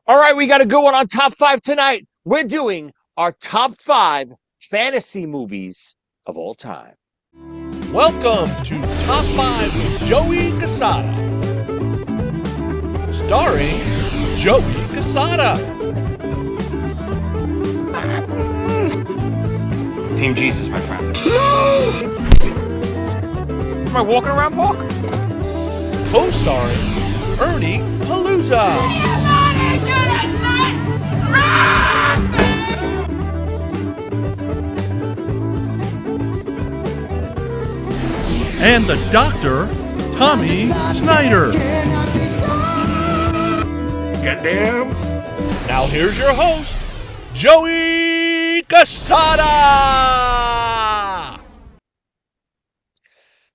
All right, we got a good one on top five tonight. We're doing our top five fantasy movies of all time. Welcome to Top 5 with Joey Cassata. Starring Joey Cassata. Team Jesus, my friend. Am I walking around, Park? Co-starring Ernie Palooza. And the Doctor, Tommy Snyder. Goddamn. Now here's your host, Joey Cassata.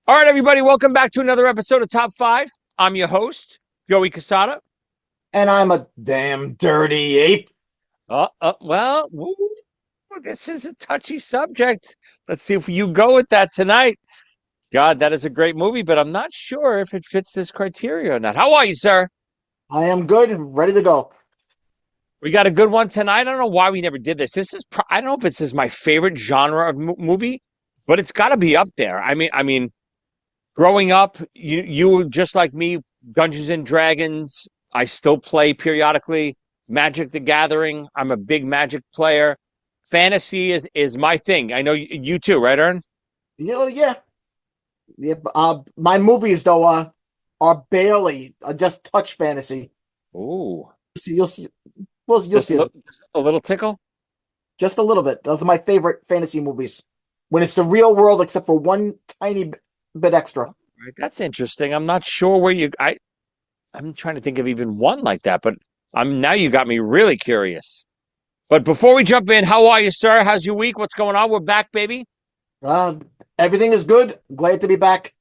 All right, everybody, welcome back to another episode of Top Five. I'm your host, Joey Cassata. And I'm a damn dirty ape. Well, this is a touchy subject. Let's see if you go with that tonight. God, that is a great movie, but I'm not sure if it fits this criteria or not. How are you, sir? I am good and ready to go. We got a good one tonight. I don't know why we never did this. I don't know if this is my favorite genre of movie, but it's got to be up there. I mean, growing up, you were just like me, Dungeons and Dragons. I still play periodically. Magic the Gathering. I'm a big Magic player. Fantasy is my thing. I know you too, right, Ern? Yeah. My movies though are barely just touch fantasy. Ooh, You'll see. Well, you'll see. just a little tickle. Just a little bit. Those are my favorite fantasy movies. When it's the real world, except for one tiny bit extra. Right, that's interesting. I'm not sure I'm trying to think of even one like that, but now you got me really curious. But before we jump in, how are you, sir? How's your week? What's going on? We're back, baby. Uh, Everything is good. Glad to be back.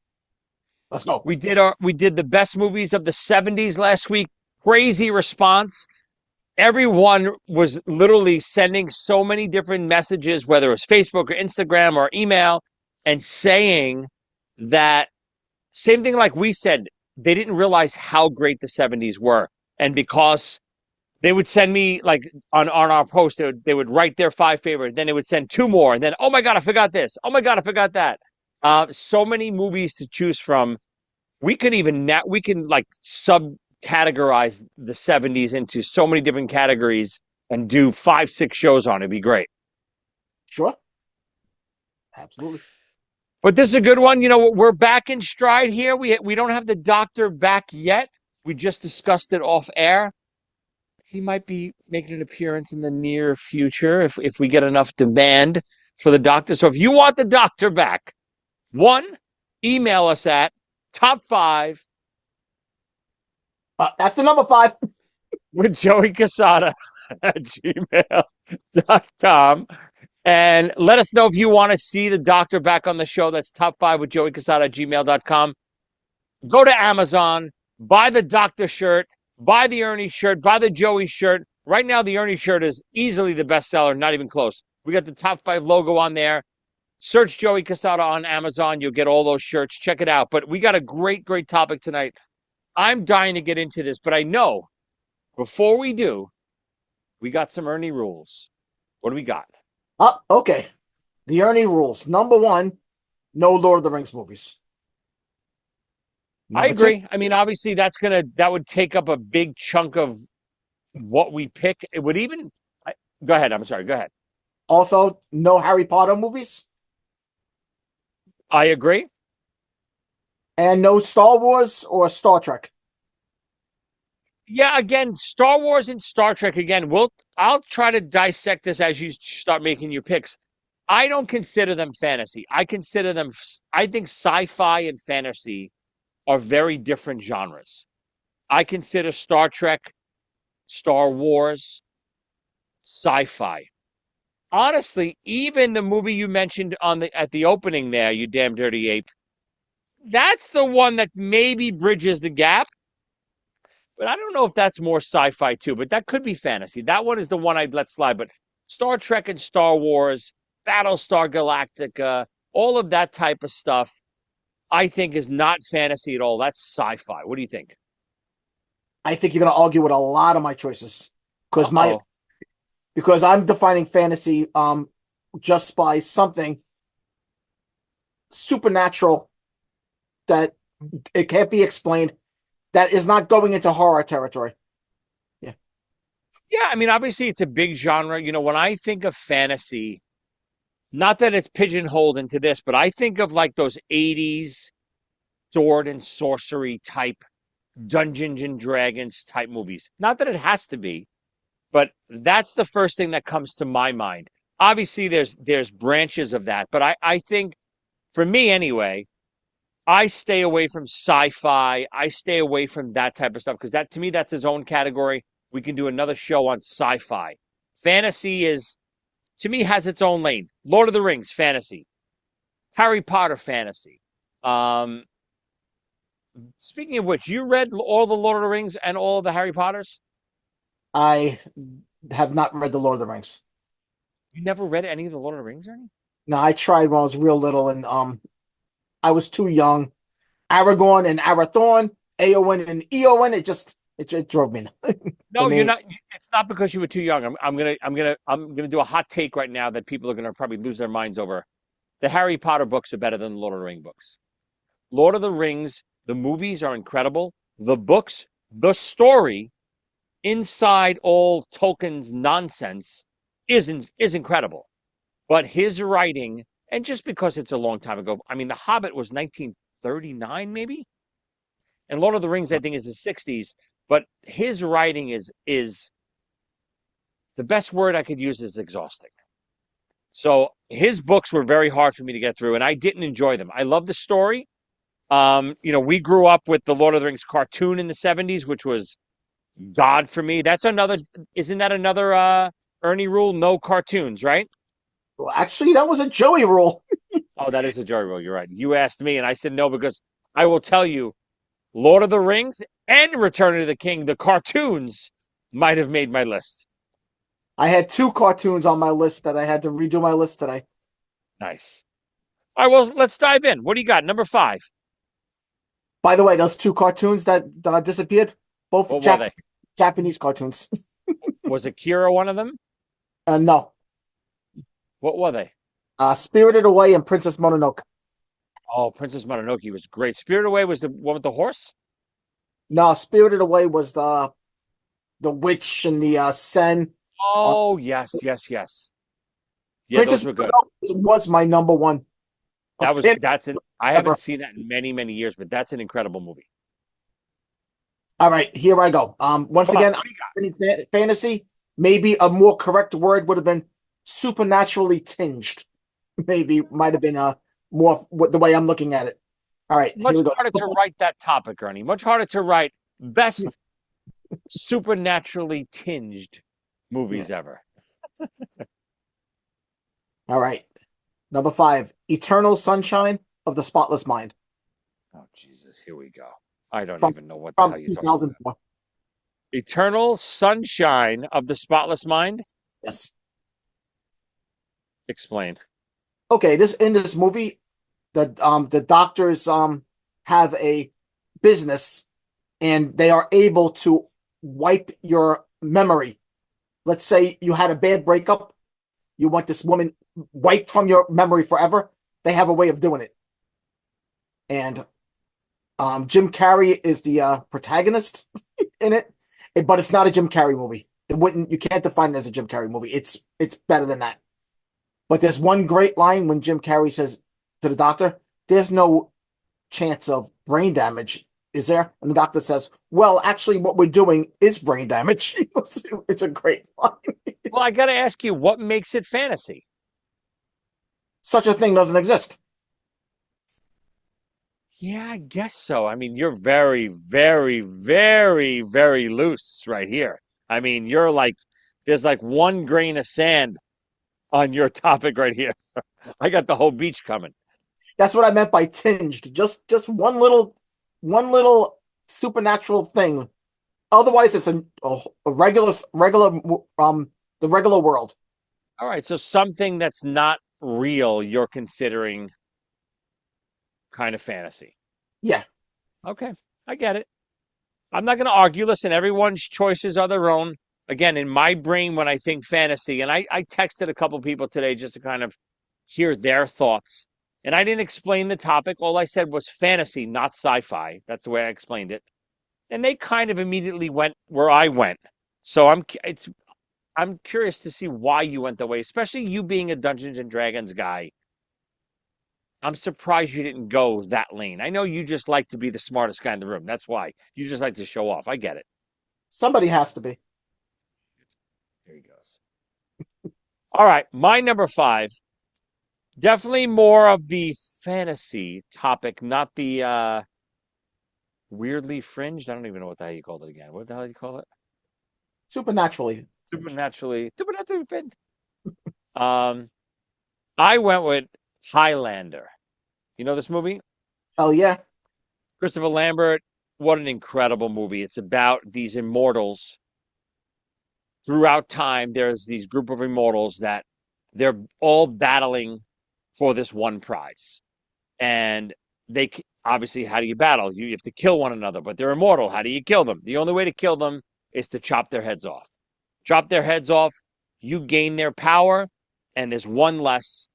Let's go. We did the best movies of the 70s last week. Crazy response. Everyone was literally sending so many different messages, whether it was Facebook or Instagram or email, and saying that same thing like we said, they didn't realize how great the 70s were. And because they would send me like on our post, they would write their five favorite, then they would send two more, and then oh my god, I forgot this. Oh my god, I forgot that. So many movies to choose from. We can like subcategorize the 70s into so many different categories and do 5, 6 shows on it. It'd be great. Sure. Absolutely. But this is a good one. We're back in stride here. We don't have the doctor back yet. We just discussed it off air. He might be making an appearance in the near future if we get enough demand for the doctor. So if you want the doctor back, one, email us at top5 That's the number 5. with Joey Cassata at gmail.com. And let us know if you want to see the doctor back on the show. That's top5 with Joey Cassata at gmail.com. Go to Amazon, buy the doctor shirt, buy the Ernie shirt, buy the Joey shirt. Right now, the Ernie shirt is easily the best seller, not even close. We got the top 5 logo on there. Search Joey Cassata on Amazon. You'll get all those shirts. Check it out. But we got a great, great topic tonight. I'm dying to get into this, but I know before we do, we got some Ernie rules. What do we got? Okay. The Ernie rules. Number 1, no Lord of the Rings movies. I Number agree. 2, I mean, obviously, that would take up a big chunk of what we pick. It would even. Go ahead. I'm sorry. Go ahead. also no Harry Potter movies. I agree. And no Star Wars or Star Trek. Yeah. Again, Star Wars and Star Trek. Again, I'll try to dissect this as you start making your picks. I don't consider them fantasy. I consider them. I think sci-fi and fantasy are very different genres. I consider Star Trek, Star Wars, sci-fi. Honestly, even the movie you mentioned at the opening there, you damn dirty ape, that's the one that maybe bridges the gap. But I don't know if that's more sci-fi too, but that could be fantasy. That one is the one I'd let slide. But Star Trek and Star Wars, Battlestar Galactica, all of that type of stuff, I think is not fantasy at all. That's sci-fi. What do you think? I think you're going to argue with a lot of my choices. because my Uh-oh. because I'm defining fantasy just by something supernatural that it can't be explained, that is not going into horror territory. Yeah. Yeah, I mean, obviously it's a big genre. When I think of fantasy, not that it's pigeonholed into this, but I think of like those 80s sword and sorcery type Dungeons and Dragons type movies. Not that it has to be, but that's the first thing that comes to my mind. Obviously there's branches of that, but I think for me anyway, I stay away from sci-fi. I stay away from that type of stuff because that to me that's his own category. We can do another show on sci-fi. Fantasy is to me has its own lane. Lord of the Rings fantasy, Harry Potter fantasy. Um, Speaking of which, you read all the Lord of the Rings and all the Harry Potters? I have not read The Lord of the Rings. You never read any of the Lord of the Rings, Ernie? No, I tried when I was real little, and I was too young. Aragorn and Arathorn, Aowen and Eowyn, it drove me. The No, you're name. not. It's not because you were too young. I'm gonna do a hot take right now that people are gonna probably lose their minds over. The Harry Potter books are better than the Lord of the Rings books. Lord of the Rings, the movies are incredible. The books, the story inside all Tolkien's nonsense is incredible. But his writing, and just because it's a long time ago, I mean, The Hobbit was 1939, maybe, and Lord of the Rings, I think, is the 60s. But his writing is the best word I could use is exhausting. So his books were very hard for me to get through, and I didn't enjoy them. I love the story. We grew up with the Lord of the Rings cartoon in the 70s, which was God for me. Isn't that another Ernie rule? No cartoons, right? Well, actually, that was a Joey rule. Oh, that is a Joey rule. You're right. You asked me, and I said no because I will tell you, Lord of the Rings and Return of the King, the cartoons might have made my list. I had two cartoons on my list that I had to redo my list today. Nice. All right, well, let's dive in. What do you got? Number five. By the way, those two cartoons that disappeared, both What were they? Japanese cartoons. Was Akira one of them? No, What were they? Spirited Away and Princess Mononoke. Oh, Princess Mononoke was great. Spirit Away was the one with the horse? No, Spirited Away was the witch and the Sen. Uh, Oh, yes, yes, yes. Yeah, Princess those were good. Mononoke was my number one of fantasy That's an I haven't ever. seen that in many, many years, but that's an incredible movie. All right, here I go. Once Come on, again, what do you got? fantasy. Maybe a more correct word would have been supernaturally tinged. Maybe might have been more the way I'm looking at it. All right, here Much we go. harder to write that topic, Ernie. Much harder to write best supernaturally tinged Yeah. movies ever. All right. Number five, Eternal Sunshine of the Spotless Mind Oh, Jesus, here we go. I don't from even know what the hell from you're talking about. 2004. Eternal Sunshine of the Spotless Mind? Yes. Explain. Okay, this in this movie, the doctors have a business and they are able to wipe your memory. Let's say you had a bad breakup, you want this woman wiped from your memory forever. They have a way of doing it. And Jim Carrey is the protagonist in it, but it's not a Jim Carrey movie. You can't define it as a Jim Carrey movie. It's better than that. But there's one great line when Jim Carrey says to the doctor, "There's no chance of brain damage, is there?" And the doctor says, "Well, actually, what we're doing is brain damage." It's a great line. Well, I got to ask you, what makes it fantasy? Such a thing doesn't exist. Yeah, I guess so. I mean, you're very, very, very, very loose right here. I mean, there's like one grain of sand on your topic right here. I got the whole beach coming. That's what I meant by tinged. Just one little supernatural thing. Otherwise, it's a regular the regular world. All right, so something that's not real, you're considering kind of fantasy. Yeah. Okay, I get it. I'm not going to argue. Listen, everyone's choices are their own. again, in my brain, when I think fantasy, and I texted a couple people today just to kind of hear their thoughts. And I didn't explain the topic. All I said was fantasy, not sci-fi. That's the way I explained it. And they kind of immediately went where I went. So I'm curious to see why you went that way, especially you being a Dungeons and Dragons guy. I'm surprised you didn't go that lane. I know you just like to be the smartest guy in the room. That's why. You just like to show off. I get it. Somebody has to be. There he goes. All right, my number five. Definitely more of the fantasy topic, not the weirdly fringed. I don't even know what the hell you called it again. What the hell do you call it? Supernaturally fringed. Supernaturally fringed. Um, I went with Highlander. You know this movie? Hell yeah. Christopher Lambert. What an incredible movie. It's about these immortals throughout time. There's these group of immortals that they're all battling for this one prize. And obviously, how do you battle? You have to kill one another, but they're immortal. How do you kill them? The only way to kill them is to chop their heads off. Chop their heads off, you gain their power, and there's one less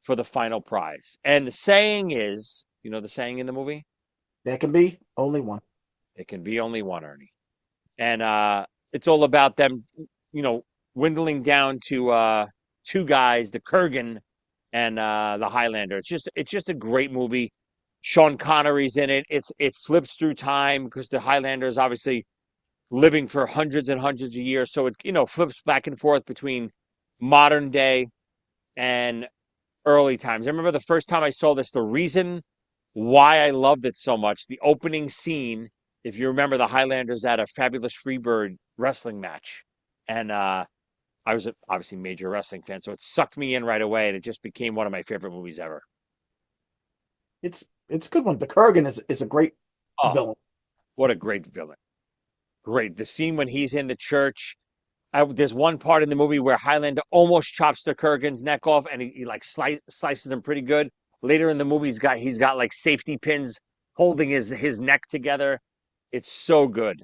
for the final prize. And the saying is, you know the saying in the movie? There can be only one. It can be only one, Ernie. And it's all about them, you know, dwindling down to two guys, the Kurgan and the Highlander. It's just a great movie. Sean Connery's in it. It flips through time because the Highlander is obviously living for hundreds and hundreds of years, so it flips back and forth between modern day and early times. I remember the first time I saw this. The reason why I loved it so much, the opening scene. If you remember, the Highlanders at a Fabulous Freebird wrestling match, and I was obviously a major wrestling fan, so it sucked me in right away, and it just became one of my favorite movies ever. It's a good one. The Kurgan is a great Oh, villain. what a great villain! Great. The scene when he's in the church. There's one part in the movie where Highlander almost chops the Kurgan's neck off, and he like slices him pretty good. Later in the movie, he's got like safety pins holding his neck together. It's so good.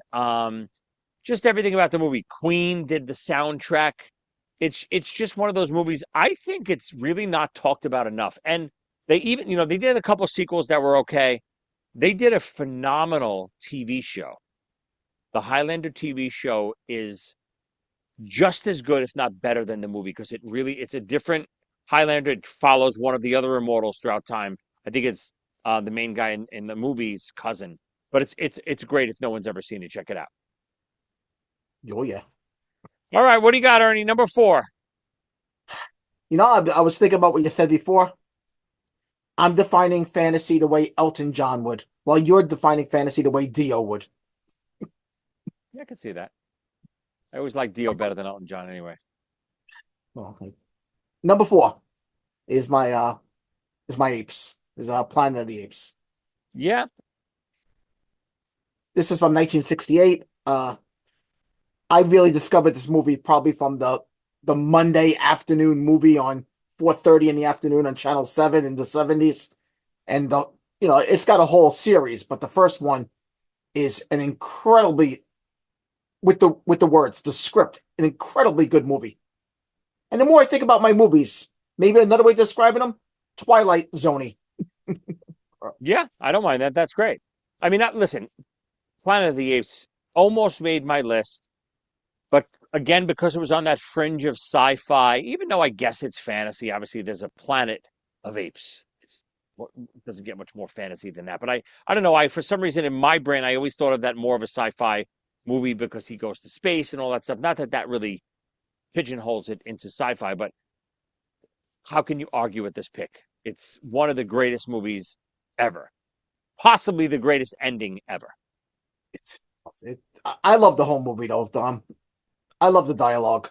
Just everything about the movie. Queen did the soundtrack. It's just one of those movies. I think it's really not talked about enough. And they even, they did a couple sequels that were okay. They did a phenomenal TV show. The Highlander TV show is just as good, if not better, than the movie because it's a different Highlander. It follows one of the other immortals throughout time. I think it's the main guy in the movie's cousin, but it's great if no one's ever seen it. Check it out. Oh yeah. All right, what do you got, Ernie? Number four. I was thinking about what you said before. I'm defining fantasy the way Elton John would, while you're defining fantasy the way Dio would. Yeah, I can see that. I always like Dio better than Elton John anyway. Well, number four is my apes. Is Planet of the Apes. Yeah, This is from 1968. I really discovered this movie probably from the Monday afternoon movie on 4:30 in the afternoon on Channel 7 in the 70s. And it's got a whole series, but the first one is an incredibly with the words, the script, an incredibly good movie. And the more I think about my movies, maybe another way of describing them, Twilight Zone. yeah, I don't mind that. That's great. I mean, listen, Planet of the Apes almost made my list, but again, because it was on that fringe of sci-fi, even though I guess it's fantasy, obviously there's a planet of apes. It doesn't get much more fantasy than that. But I don't know. For some reason in my brain, I always thought of that more of a sci-fi movie because he goes to space and all that stuff. Not that that really pigeonholes it into sci-fi, but how can you argue with this pick? It's one of the greatest movies ever, possibly the greatest ending ever. It's it, I love the whole movie though, Dom. I love the dialogue.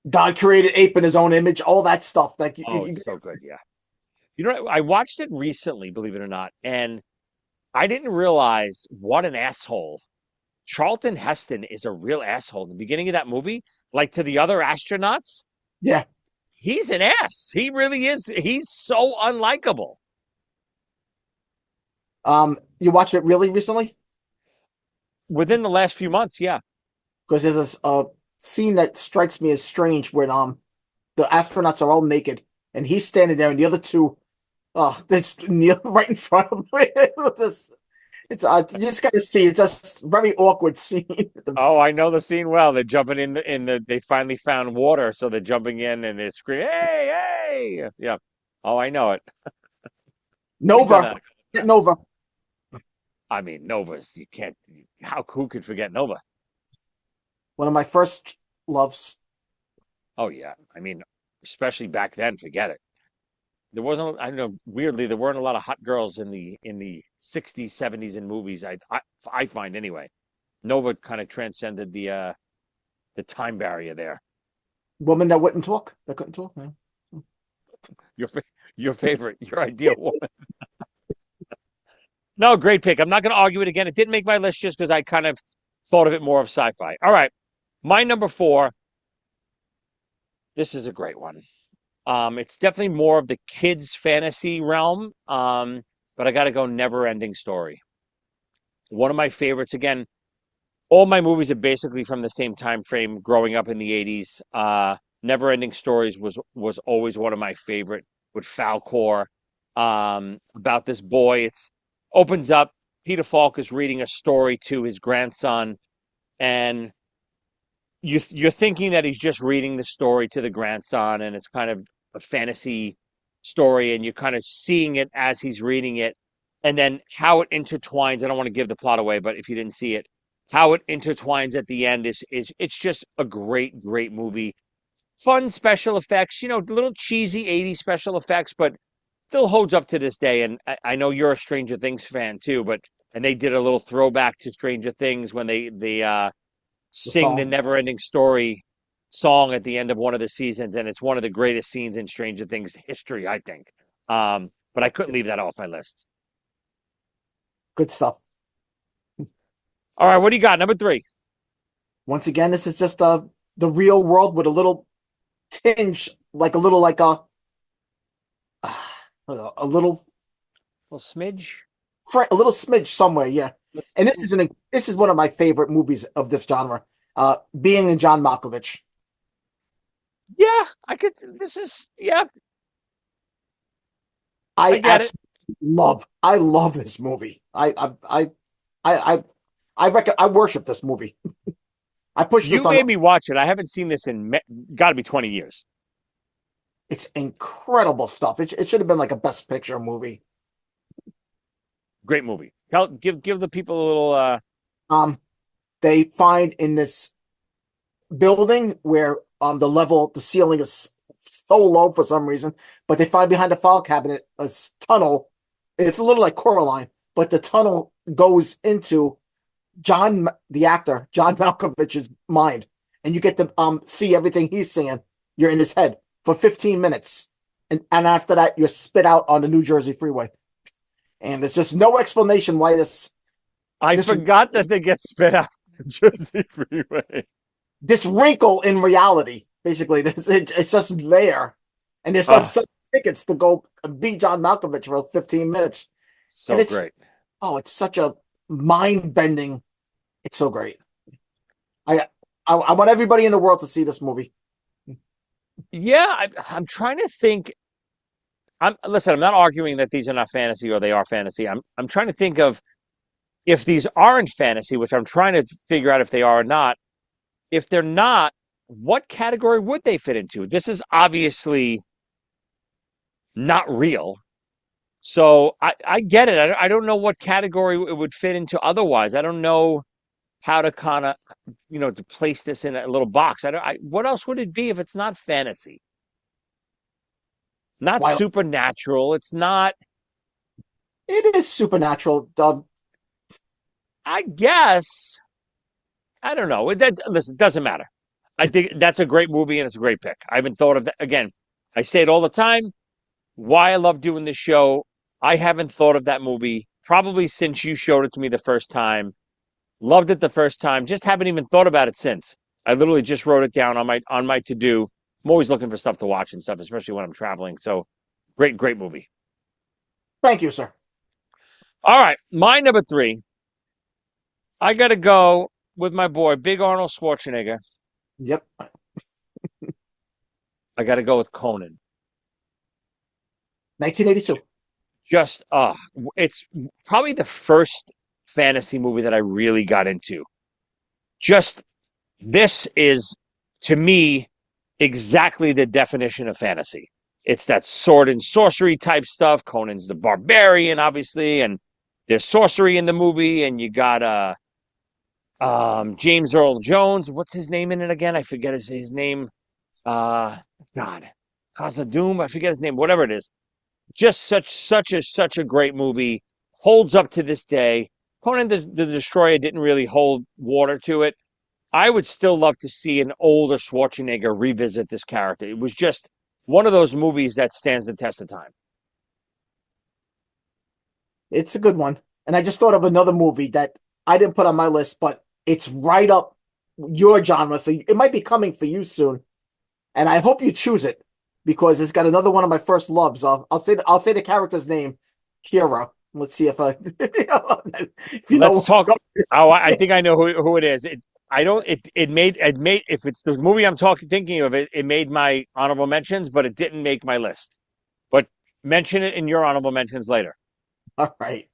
God created ape in his own image, all that stuff. Oh, it's so good. Yeah. I watched it recently, believe it or not, and I didn't realize what an asshole. Charlton Heston is a real asshole in the beginning of that movie, like to the other astronauts. yeah. He's an ass. He really is. He's so unlikable. You watched it really recently? Within the last few months, yeah. because there's a scene that strikes me as strange when the astronauts are all naked and he's standing there and the other two that's kneel right in front of him. You just gotta see it's just very awkward scene. Oh, I know the scene well. They're jumping in the they finally found water, so they're jumping in and they're screaming, "Hey, hey!" Yeah. Oh, I know it. We've done Nova, that a couple of get times. Nova. I mean, Nova's you can't. How who could forget Nova? One of my first loves. Oh yeah. I mean, especially back then. Forget it. There wasn't. I know. Weirdly, there weren't a lot of hot girls in the '60s, '70s in movies. I find anyway. Nova kind of transcended the time barrier there. Woman that wouldn't talk, that couldn't talk, man. Your fa- your favorite, your ideal woman. No, great pick. I'm not going to argue it again. It didn't make my list just because I kind of thought of it more of sci-fi. All right, my number four. This is a great one. It's definitely more of the kids' fantasy realm. But I got to go. Never Ending Story. One of my favorites. Again, all my movies are basically from the same time frame. Growing up in the '80s. Never Ending Stories was always one of my favorite with Falcor. About this boy. It's opens up. Peter Falk is reading a story to his grandson, and you're thinking that he's just reading the story to the grandson, and it's kind of a fantasy story, and you're kind of seeing it as he's reading it, and then how it intertwines. I don't want to give the plot away, but if you didn't see it, how it intertwines at the end is it's just a great movie. Fun special effects, a little cheesy '80s special effects, but still holds up to this day. And I know you're a Stranger Things fan too, but and they did a little throwback to Stranger Things when they The sing the song. Never Ending Story song at the end of one of the seasons, and it's one of the greatest scenes in Stranger Things history, I think. But I couldn't leave that off my list. Good stuff. All right, what do you got? Number three. Once again, this is just the real world with a little tinge, like a little like a little Little smidge. a little smidge somewhere, yeah. Little And smidge. this is one of my favorite movies of this genre. Being in John Malkovich. Yeah, I could. This is yeah, I I get it. absolutely I love this movie. I I worship this movie. I push this You on. made me watch it. I haven't seen this in got to be 20 years. It's incredible stuff. It should have been like a best picture movie. Great movie. Give the people a little. Um, they find in this building where the ceiling is so low for some reason, but they find behind a file cabinet tunnel. It's a little like Coraline, but the tunnel goes into the actor, John Malkovich's mind, and you get to see everything he's seeing. You're in his head for 15 minutes, and after that, you're spit out on the New Jersey freeway. And there's just no explanation why I this forgot that they get spit out the Jersey Freeway. this wrinkle in reality. Basically, it's just there, and they start Ah, selling tickets to go beat John Malkovich for 15 minutes, and so great. it's such a mind bending. It's so great. I, I want everybody in the world to see this movie. Yeah, I'm trying to think. Listen. I'm not arguing that these are not fantasy or they are fantasy. I'm trying to think of if these aren't fantasy, which I'm trying to figure out if they are or not. If they're not, what category would they fit into? This is obviously not real. So I get it. I don't know what category it would fit into otherwise. I don't know how to kind of, to place this in a little box. What else would it be if it's not fantasy? Not While supernatural. It's not, it is supernatural, I guess. I don't know. Listen, it doesn't matter. I think that's a great movie and it's a great pick. I haven't thought of that. Again, I say it all the time. Why I love doing this show. I haven't thought of that movie probably since you showed it to me the first time. Loved it the first time. Just haven't even thought about it since. I literally just wrote it down on my to do. I'm always looking for stuff to watch and stuff, especially when I'm traveling. So great movie. thank you, sir. All right, my number three. I gotta go. with my boy, big Arnold Schwarzenegger. Yep. I got to go with Conan. 1982. Just it's probably the first fantasy movie that I really got into. Just this is to me exactly the definition of fantasy. It's that sword and sorcery type stuff. Conan's the barbarian, obviously, and there's sorcery in the movie, and you got James Earl Jones. What's his name in it again? I forget his name. Uh God. Casa Doom, I forget his name, whatever it is. Just such a great movie. Holds up to this day. Conan the Destroyer didn't really hold water to it. I would still love to see an older Schwarzenegger revisit this character. It was just one of those movies that stands the test of time. It's a good one. And I just thought of another movie that I didn't put on my list, but it's right up your genre. So it might be coming for you soon. And I hope you choose it because it's got another one of my first loves. I'll say the character's name, Kira. Let's see if I if you Let's know. talk. Oh, I think I know who it is. I don't. It made. If it's the movie I'm talking thinking of, it made my honorable mentions, but it didn't make my list. But mention it in your honorable mentions later. All right.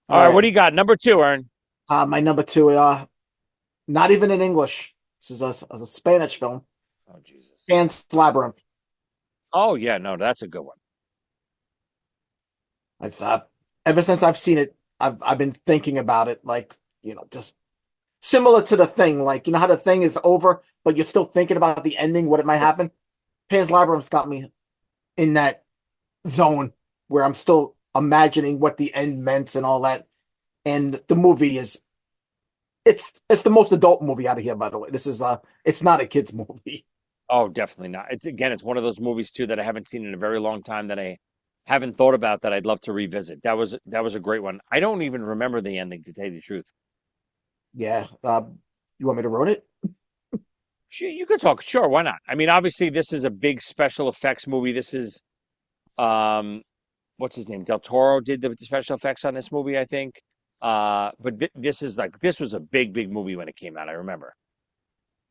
All All right, what right. do you got? Number two, Ern. My number two, not even in English. This is a Spanish film. Oh Jesus. Pan's Labyrinth. Oh yeah, no, that's a good one. I've ever since I've seen it, I've been thinking about it, like just similar to The Thing. Like how The Thing is over, but you're still thinking about the ending, what it might happen. Pan's Labyrinth's got me in that zone where I'm still imagining what the end meant and all that. And the movie is it's the most adult movie out of here, by the way. This is it's not a kids movie. Oh, definitely not. It's one of those movies too that I haven't seen in a very long time that I haven't thought about that I'd love to revisit. That was a great one. I don't even remember the ending to tell you the truth. Yeah. You want me to wrote it? Sure, you could talk. Sure, why not? I mean, obviously, this is a big special effects movie. This is, um, what's his name? Del Toro did the special effects on this movie, I think. But this was a big movie when it came out. I remember,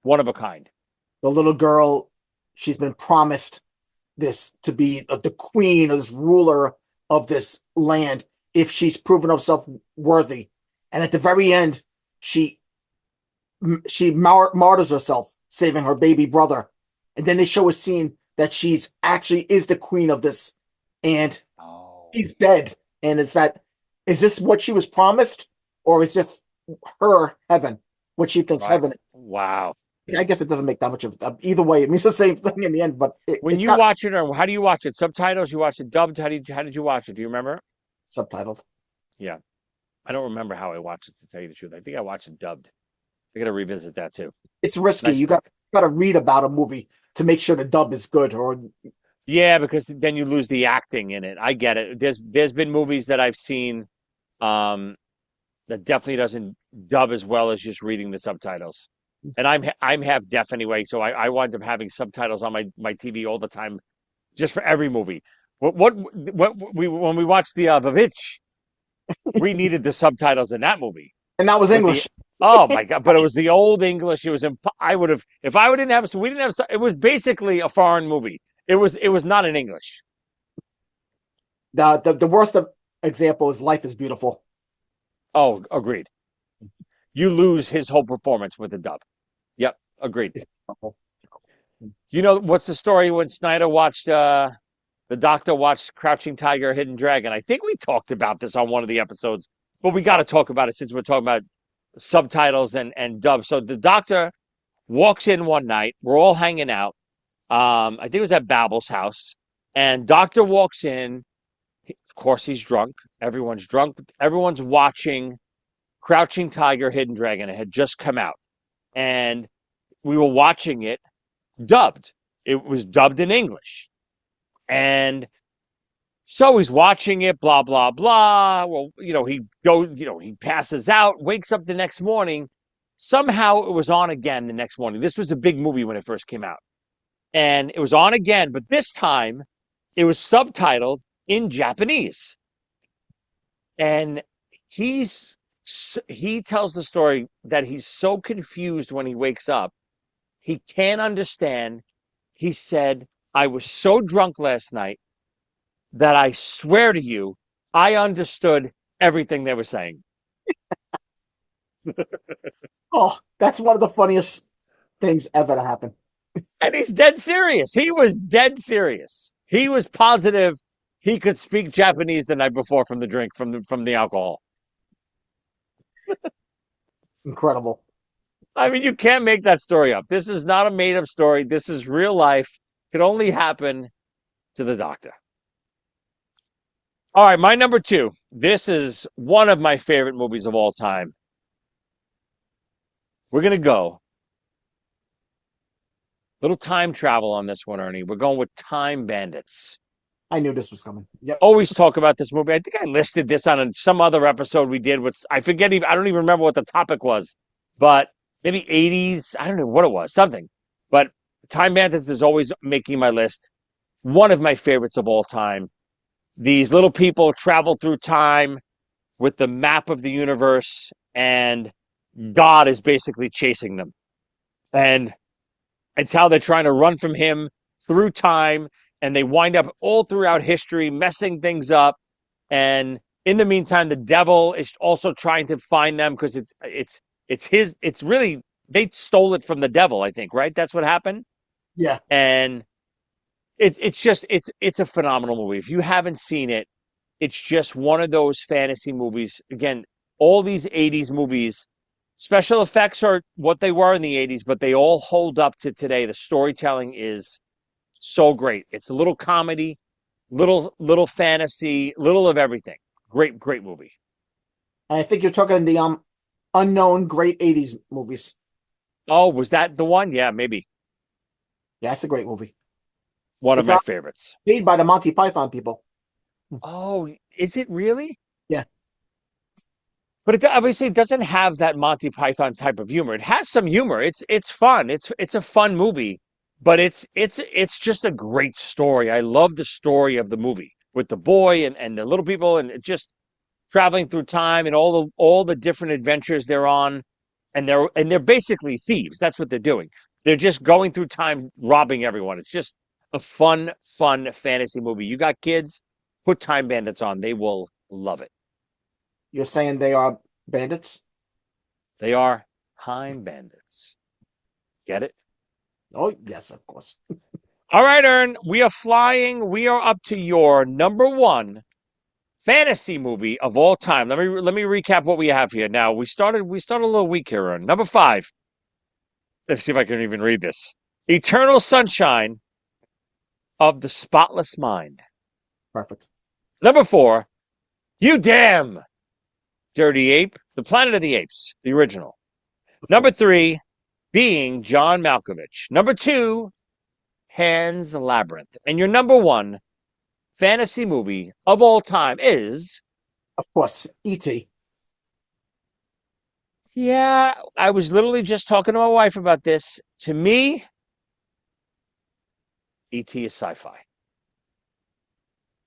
one of a kind. The little girl, she's been promised this to be the queen or this ruler of this land if she's proven herself worthy. And at the very end, she martyrs herself, saving her baby brother. And then they show a scene that she's actually is the queen of this, and Oh, she's dead. And it's that is this what she was promised, or is this her heaven? What she thinks right. heaven is? Wow. I guess it doesn't make that much of either way. It means the same thing in the end, but When it's you got watch it, or how do you watch it? Subtitles? You watch it dubbed? How did you watch it? Do you remember? subtitled. Yeah, I don't remember how I watched it to tell you the truth. I think I watched it dubbed. I got to revisit that too. It's risky. Nice You pick. got to read about a movie to make sure the dub is good. Or Yeah, because then you lose the acting in it. I get it. There's been movies that I've seen um that definitely doesn't dub as well as just reading the subtitles. And I'm half deaf anyway, so I wind up having subtitles on my TV all the time, just for every movie. What we when we watched the Vavitch, we needed the subtitles in that movie and that was with the English. oh my God, but it was the old English. It was I would have if I didn't have so we didn't have it was basically a foreign movie. It was not in English. The worst of example is Life is Beautiful. Oh, agreed. You lose his whole performance with the dub. Yep, agreed. You know what's the story when Snyder watched the doctor watched Crouching Tiger, Hidden Dragon? I think we talked about this on one of the episodes, but we got to talk about it since we're talking about subtitles and dub. So the doctor walks in one night. We're all hanging out. I think it was at Babel's house, and doctor walks in. Of course, he's drunk. Everyone's drunk. Everyone's watching Crouching Tiger, Hidden Dragon. It had just come out, and we were watching it dubbed. It was dubbed in English. And so he's watching it, blah, blah, blah. Well, he passes out, wakes up the next morning. Somehow it was on again the next morning. This was a big movie when it first came out. And it was on again, but this time it was subtitled in Japanese. And he's he tells the story that he's so confused when he wakes up. He can't understand. He said, I was so drunk last night that I swear to you, I understood everything they were saying. Oh, that's one of the funniest things ever to happen. And he's dead serious. He was dead serious. He was positive he could speak Japanese the night before from the drink, from the alcohol. Incredible. I mean, you can't make that story up. This is not a made up story. This is real life. Could only happen to the doctor. All right, my number two. This is one of my favorite movies of all time. We're gonna go little time travel on this one, Ernie. We're going with Time Bandits. I knew this was coming. Yep. Always talk about this movie. I think I listed this on some other episode we did. With I forget even. I don't even remember what the topic was, but maybe 80s. I don't know what it was. Something. But Time Bandits is always making my list. One of my favorites of all time. These little people travel through time with the map of the universe, and God is basically chasing them. And it's how they're trying to run from him through time, and they wind up all throughout history messing things up. And in the meantime, the devil is also trying to find them because it's his. It's really they stole it from the devil, I think. Right? That's what happened. Yeah. And it's a phenomenal movie. If you haven't seen it, it's just one of those fantasy movies. Again, all these 80s movies, special effects are what they were in the 80s, but they all hold up to today. The storytelling is so great. It's a little comedy, little fantasy, little of everything. Great movie. And I think you're talking the unknown great 80s movies. Oh, was that the one? Yeah, maybe. Yeah, it's a great movie. One of It's my favorites. made by the Monty Python people. Oh, is it really? Yeah. But it obviously doesn't have that Monty Python type of humor. It has some humor. It's fun. It's a fun movie, but it's just a great story. I love the story of the movie with the boy and the little people and just traveling through time and all the different adventures they're on, and they're basically thieves. That's what they're doing. They're just going through time robbing everyone. It's just a fun fantasy movie. You got kids, put Time Bandits on. They will love it. You're saying they are bandits? They are Time Bandits. Get it? Oh, yes, of course. All right, Ern, we are flying. We are up to your number one fantasy movie of all time. Let me recap what we have here. Now we started a little weak here, Ern. Number five. Let's see if I can even read this. Eternal Sunshine of the Spotless Mind. Perfect. Number four. You damn dirty ape. The Planet of the Apes, the original. Of Number course. three. Being John Malkovich. Number two. Pan's Labyrinth. And your number one fantasy movie of all time is. Of course. E.T. Yeah, I was literally just talking to my wife about this. To me, E.T. is sci-fi.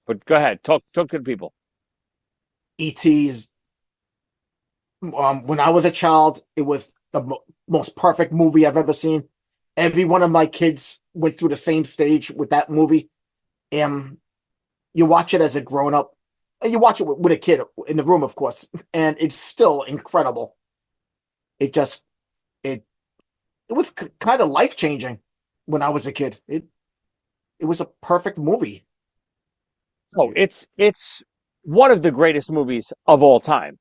But go ahead, talk to the people. E.T.'s when I was a child, it was the most perfect movie I've ever seen. Every one of my kids went through the same stage with that movie. And you watch it as a grown up, and you watch it with a kid in the room, of course, and it's still incredible. It just it was kind of life changing when I was a kid. It was a perfect movie. Oh, it's one of the greatest movies of all time.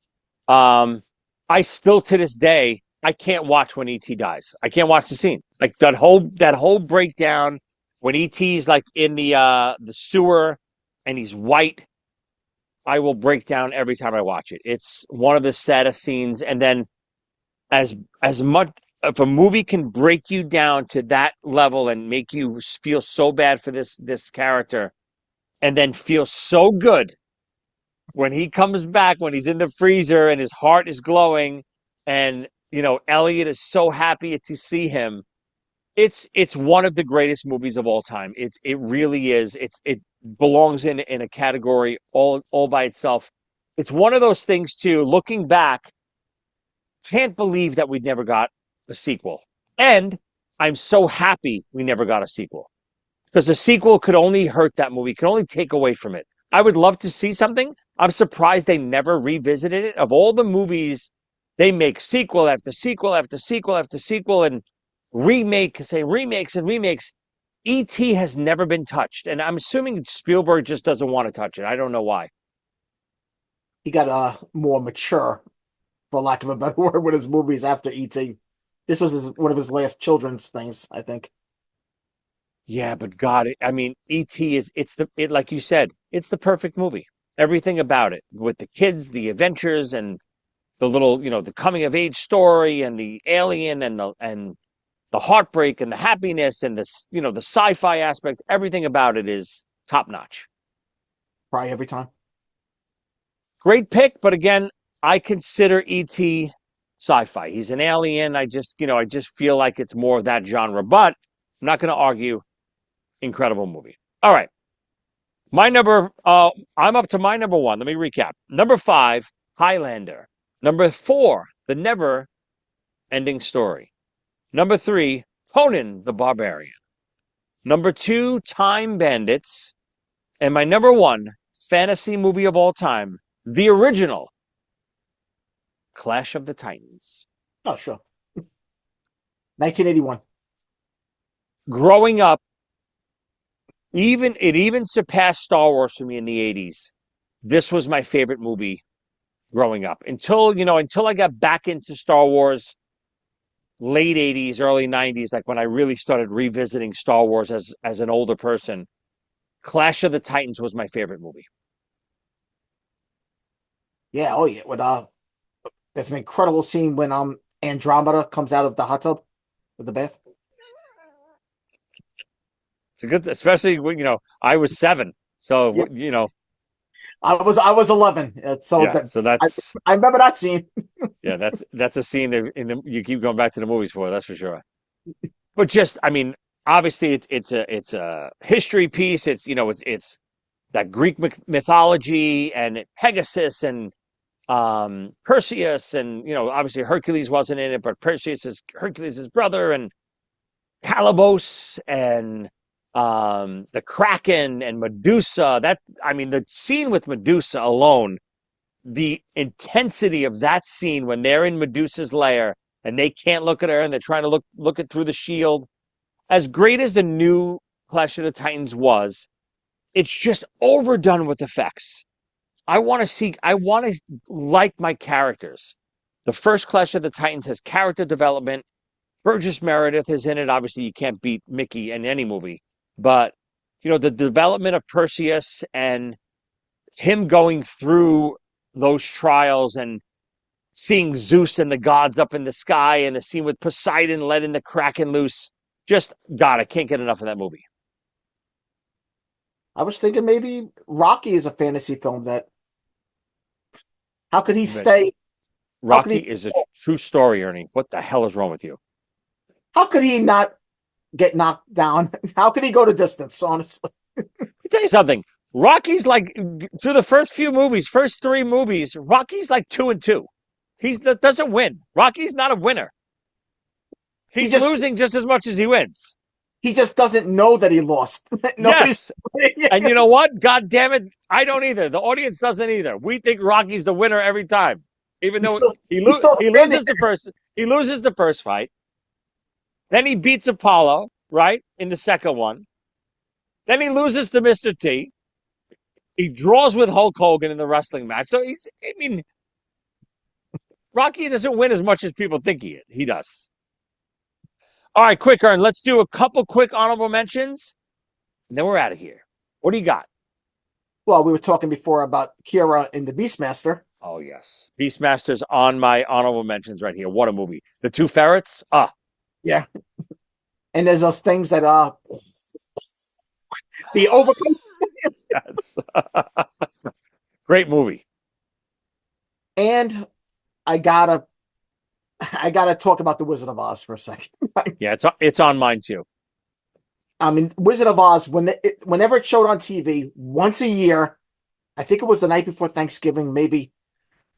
Um, I still to this day I can't watch when E.T. dies. I can't watch the scene. Like that whole breakdown when E.T.'s like in the sewer and he's white. I will break down every time I watch it. It's one of the saddest scenes. And then as as much if a movie can break you down to that level and make you feel so bad for this character, and then feel so good when he comes back when he's in the freezer and his heart is glowing, and Elliot is so happy to see him. It's one of the greatest movies of all time. It really is. It belongs in a category all by itself. It's one of those things too. Looking back, can't believe that we never got a sequel. And I'm so happy we never got a sequel because the sequel could only hurt that movie, could only take away from it. I would love to see something. I'm surprised they never revisited it. Of all the movies, they make sequel after sequel after sequel after sequel and remakes and remakes. E.T. has never been touched. And I'm assuming Spielberg just doesn't want to touch it. I don't know why. He got more mature, for lack of a better word, with his movies after E.T. This was one of his last children's things, I think. Yeah, but God, I mean, E.T. it like you said, it's the perfect movie. Everything about it with the kids, the adventures, and the little, the coming of age story, and the alien, and the heartbreak, and the happiness, and the sci-fi aspect. Everything about it is top notch. Probably every time. Great pick, but again, I consider E.T. sci-fi. He's an alien. I just feel like it's more of that genre. But I'm not going to argue. Incredible movie. All right. I'm up to my number one. Let me recap. Number 5, Highlander. Number 4, The Never Ending Story. Number 3, Conan the Barbarian. Number 2, Time Bandits. And my number 1 fantasy movie of all time, the original, Clash of the Titans. Oh, sure. 1981. Growing up, it even surpassed Star Wars for me in the 80s. This was my favorite movie growing up until I got back into Star Wars late 80s, early 90s, like when I really started revisiting Star Wars as an older person. Clash of the Titans was my favorite movie. Yeah, oh yeah. There's an incredible scene when Andromeda comes out of the hot tub with the bath. It's a good, especially when I was 7, Yeah. so I was 11, so yeah, that so that's I remember that scene. yeah, that's a scene that you keep going back to the movies for, that's for sure. But just, I mean, obviously it's a history piece. It's that Greek mythology and Pegasus and Perseus, and obviously Hercules wasn't in it, but Perseus is Hercules' brother, and Calibos, and the Kraken and Medusa. The scene with Medusa alone, the intensity of that scene when they're in Medusa's lair and they can't look at her and they're trying to look it through the shield. As great as the new Clash of the Titans was, it's just overdone with effects. I want to like my characters. The first Clash of the Titans has character development. Burgess Meredith is in it. Obviously, you can't beat Mickey in any movie. But, the development of Perseus and him going through those trials and seeing Zeus and the gods up in the sky and the scene with Poseidon letting the Kraken loose. Just, God, I can't get enough of that movie. I was thinking maybe Rocky is a fantasy film that. How could he But stay? How could Rocky he? is a true story, Ernie. What the hell is wrong with you? How could he not get knocked down? How could he go to distance? Honestly, Let me tell you something. Rocky's like, through the first 3 movies, Rocky's like 2-2. That doesn't win. Rocky's not a winner. he He's just losing just as much as he wins. he just doesn't know that he lost. Nobody's. Yes. And you know what? God damn it. I don't either. The audience doesn't either. We think Rocky's the winner every time. Even He's though still he's still he standing. loses the first fight. Then he beats Apollo, right? In the second one. Then he loses to Mr. T. He draws with Hulk Hogan in the wrestling match. So Rocky doesn't win as much as people think he does. All right, quick, Ern. Let's do a couple quick honorable mentions, and then we're out of here. What do you got? Well, we were talking before about Kira in the Beastmaster. Oh, yes. Beastmaster's on my honorable mentions right here. What a movie. The 2 ferrets. Yeah, and there's those things that the overcoat. Yes. Great movie. And I gotta talk about the Wizard of Oz for a second. Yeah, it's on mine too. I mean, Wizard of Oz, whenever it showed on TV once a year, I think it was the night before Thanksgiving, maybe,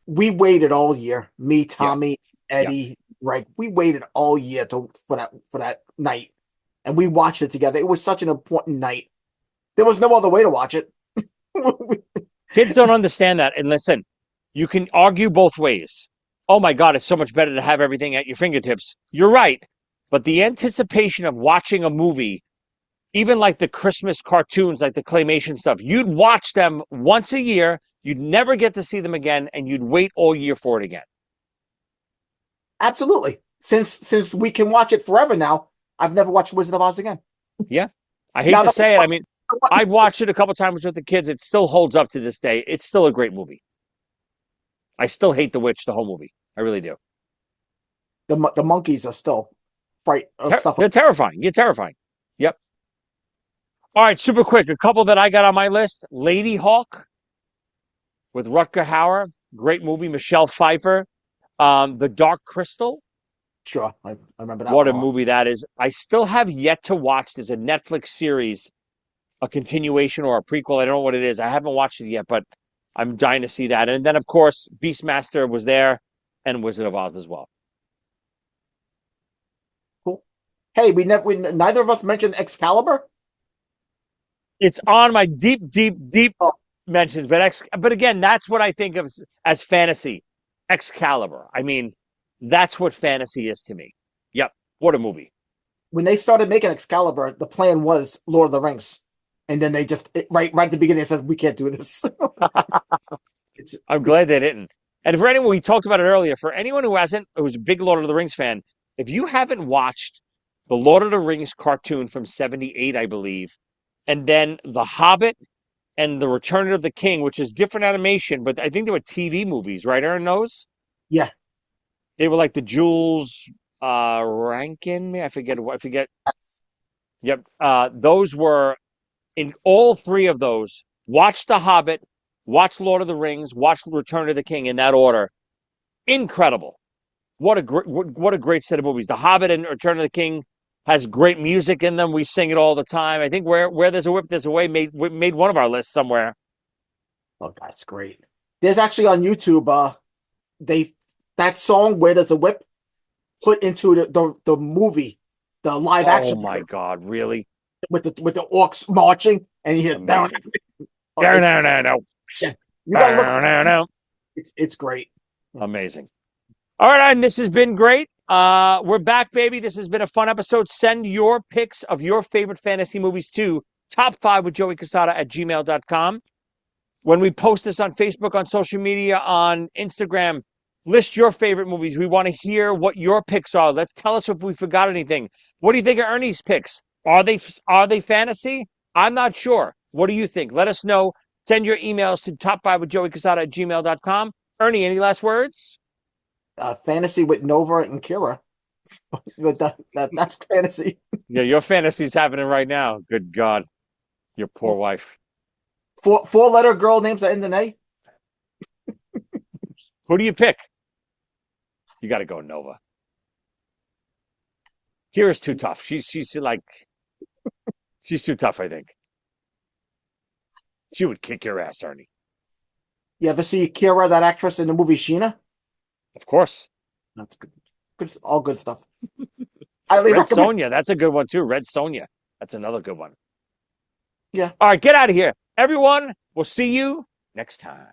we waited all year. Me, Yeah. Tommy, Yeah. Eddie, Greg. We waited all year for that night, and we watched it together. It was such an important night. There was no other way to watch it. Kids don't understand that. And listen, you can argue both ways. Oh my God, it's so much better to have everything at your fingertips. You're right. But the anticipation of watching a movie, even like the Christmas cartoons, like the claymation stuff, you'd watch them once a year. You'd never get to see them again, and you'd wait all year for it again. Absolutely. Since we can watch it forever now, I've never watched Wizard of Oz again. Yeah. I hate Now to that say it. I mean, I've watched it a couple times with the kids. It still holds up to this day. It's still a great movie. I still hate The Witch, the whole movie. I really do. the monkeys are still fright of stuff. They're terrifying. You're terrifying. Yep. All right, super quick. A couple that I got on my list. Lady Hawk with Rutger Hauer. Great movie. Michelle Pfeiffer. The Dark Crystal. Sure, I remember that What one. a movie that is. I still have yet to watch. There's a Netflix series, a continuation or a prequel. I don't know what it is. I haven't watched it yet, but I'm dying to see that. And then, of course, Beastmaster was there and Wizard of Oz as well. Cool. Hey, neither of us mentioned Excalibur. It's on my deep Oh, mentions, but again, that's what I think of as fantasy. Excalibur. I mean, that's what fantasy is to me. Yep. What a movie. when they started making Excalibur, the plan was Lord of the Rings, and then right at the beginning it says we can't do this. it's I'm it, glad they didn't. And for anyone, we talked about it earlier, for anyone who's a big Lord of the Rings fan, if you haven't watched the Lord of the Rings cartoon from 78, I believe, and then The Hobbit and The Return of the King, which is different animation, but I think they were TV movies, right? Aaron knows? yeah. They were like the Jules Rankin. I forget. Yep. Those were in all three of those. Watch The Hobbit, watch Lord of the Rings, watch Return of the King in that order. Incredible. What a great set of movies. The Hobbit and Return of the King has great music in them. We sing it all the time. I think where there's a whip, there's a way made one of our lists somewhere. Oh, that's great. There's actually on YouTube, they that song "Where There's a Whip" put into the movie, the live Oh action my God, really? with the orcs marching, and you hear down. Amazing. Oh, No, no, no, no. yeah, you gotta look. No, no, no. It's great. Amazing. All right, and this has been great. We're back, baby. This has been a fun episode. Send your picks of your favorite fantasy movies to top5 with Joey Cassata at gmail.com. When we post this on Facebook, on social media, on Instagram, list your favorite movies. We want to hear what your picks are. Let's tell us if we forgot anything. What do you think of Ernie's picks? Are they fantasy? I'm not sure. What do you think? Let us know. Send your emails to top5 with Joey Cassata at gmail.com. Ernie, any last words? Fantasy with Nova and Kira. But that's fantasy. Yeah, your fantasy's happening right now. Good God. Your poor wife. Four-letter girl names that end in A. Who do you pick? You got to go Nova. Kira's too tough. She's too tough, I think. She would kick your ass, Ernie. You ever see Kira, that actress in the movie Sheena? Of course. That's good. Good, all good stuff. Highly Red recommend. Sonja, that's a good one too. Red Sonja. That's another good one. Yeah. All right, get out of here. Everyone, we'll see you next time.